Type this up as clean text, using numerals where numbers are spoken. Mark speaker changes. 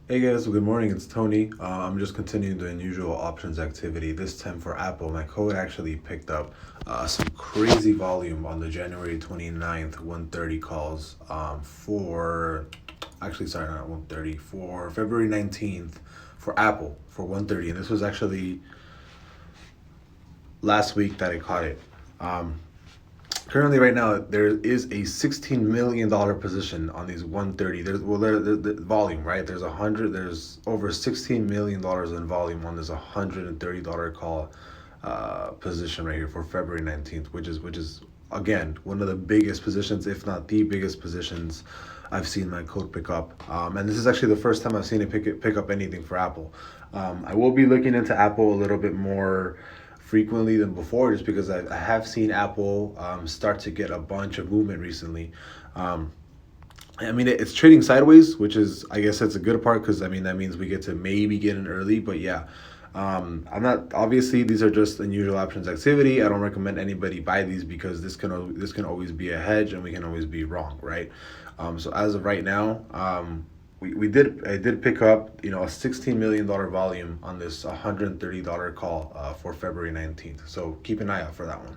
Speaker 1: Hey guys, good morning. It's Tony. I'm just continuing the unusual options activity. This time for Apple, my code actually picked up some crazy volume on the January 29th 1:30 calls for actually sorry, not 1:30, for February 19th for Apple for 1:30, and this was actually last week that I caught it. Um, Currently, right now, there is a $16 million position on these 130. The volume, right? There's over $16 million in volume on this $130 call position right here for February 19th, which is again one of the biggest positions, if not the biggest positions I've seen my code pick up. And this is actually the first time I've seen it pick up anything for Apple. I will be looking into Apple a little bit more frequently than before, just because I have seen Apple start to get a bunch of movement recently. Um, I mean, it's trading sideways, which is, I guess, that's a good part because I mean that means we get to maybe get in early. But yeah, I'm not. Obviously, these are just unusual options activity. I don't recommend anybody buy these because this can always be a hedge and we can always be wrong, right? So as of right now, I did pick up a $16 million volume on this $130 call for February 19th. So keep an eye out for that one.